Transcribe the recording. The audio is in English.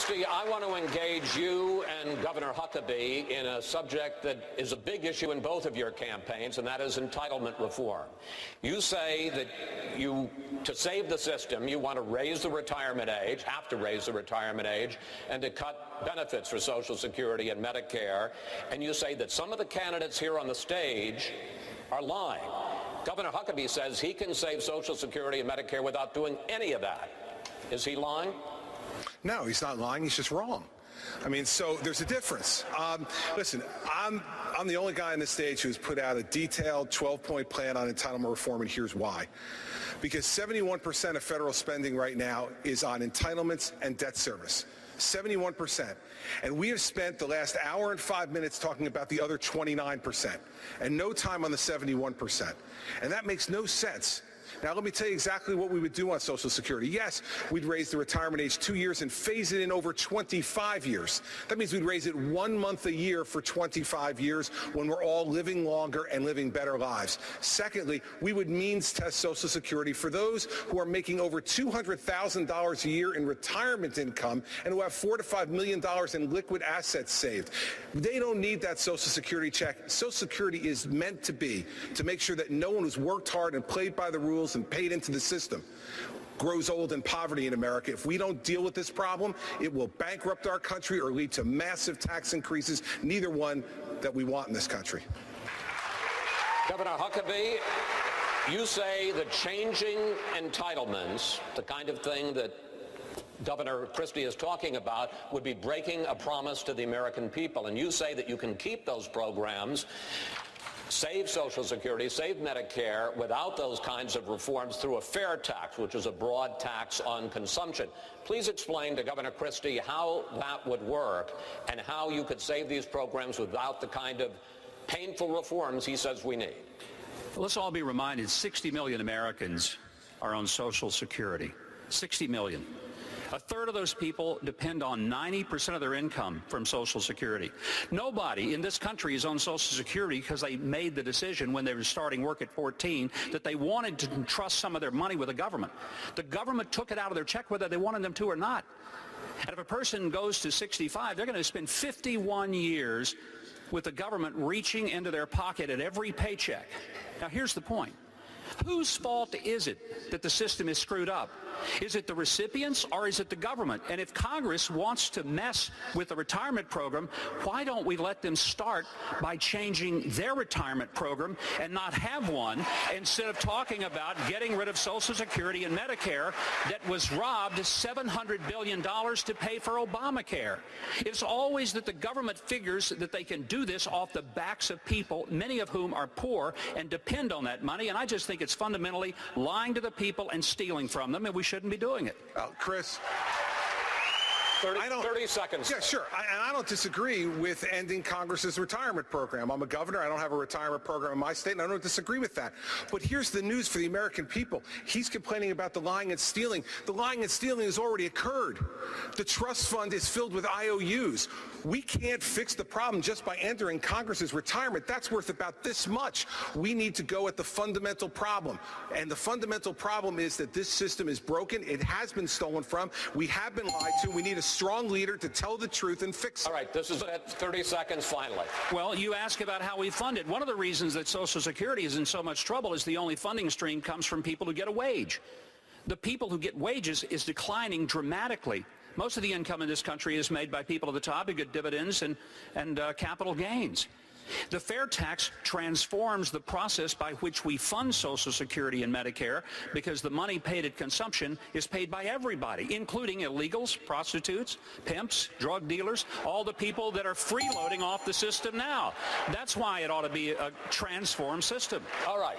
Christie, I want to engage you and Governor Huckabee in a subject that is a big issue in both of your campaigns, and that is entitlement reform. You say that to save the system, you want to raise the retirement age, have to raise the retirement age, and to cut benefits for Social Security and Medicare. And you say that some of the candidates here on the stage are lying. Governor Huckabee says he can save Social Security and Medicare without doing any of that. Is he lying? No, he's not lying. He's just wrong. I mean, so there's a difference. Listen, I'm the only guy on the stage who's put out a detailed 12-point plan on entitlement reform, and here's why. Because 71% of federal spending right now is on entitlements and debt service. 71%. And we have spent the last hour and 5 minutes talking about the other 29%, and no time on the 71%. And that makes no sense. Now, let me tell you exactly what we would do on Social Security. Yes, we'd raise the retirement age 2 years and phase it in over 25 years. That means we'd raise it 1 month a year for 25 years when we're all living longer and living better lives. Secondly, we would means test Social Security for those who are making over $200,000 a year in retirement income and who have $4 to $5 million in liquid assets saved. They don't need that Social Security check. Social Security is meant to be to make sure that no one who's worked hard and played by the rules and paid into the system grows old in poverty in America. If we don't deal with this problem, it will bankrupt our country or lead to massive tax increases, neither one that we want in this country. Governor Huckabee, you say that changing entitlements, the kind of thing that Governor Christie is talking about, would be breaking a promise to the American people. And you say that you can keep those programs, save Social Security, save Medicare without those kinds of reforms through a fair tax, which is a broad tax on consumption. Please explain to Governor Christie how that would work and how you could save these programs without the kind of painful reforms he says we need. Let's all be reminded 60 million Americans are on Social Security. 60 million. A third of those people depend on 90% of their income from Social Security. Nobody in this country is on Social Security because they made the decision when they were starting work at 14 that they wanted to entrust some of their money with the government. The government took it out of their check whether they wanted them to or not. And if a person goes to 65, they're going to spend 51 years with the government reaching into their pocket at every paycheck. Now, here's the point. Whose fault is it that the system is screwed up? Is it the recipients or is it the government? And if Congress wants to mess with the retirement program, why don't we let them start by changing their retirement program and not have one, instead of talking about getting rid of Social Security and Medicare that was robbed $700 billion to pay for Obamacare? It's always that the government figures that they can do this off the backs of people, many of whom are poor and depend on that money, and I just think it's fundamentally lying to the people and stealing from them, and we shouldn't be doing it. Chris, 30 seconds. Yeah, sure. I don't disagree with ending Congress's retirement program. I'm a governor. I don't have a retirement program in my state, and I don't disagree with that. But here's the news for the American people. He's complaining about the lying and stealing. The lying and stealing has already occurred. The trust fund is filled with IOUs. We can't fix the problem just by entering Congress's retirement. That's worth about this much. We need to go at the fundamental problem. And the fundamental problem is that this system is broken. It has been stolen from. We have been lied to. We need a strong leader to tell the truth and fix it. All right, this is 30 seconds finally. Well, you ask about how we fund it. One of the reasons that Social Security is in so much trouble is the only funding stream comes from people who get a wage. The people who get wages is declining dramatically. Most of the income in this country is made by people at the top who get dividends and capital gains. The fair tax transforms the process by which we fund Social Security and Medicare, because the money paid at consumption is paid by everybody, including illegals, prostitutes, pimps, drug dealers, all the people that are freeloading off the system now. That's why it ought to be a transformed system. All right.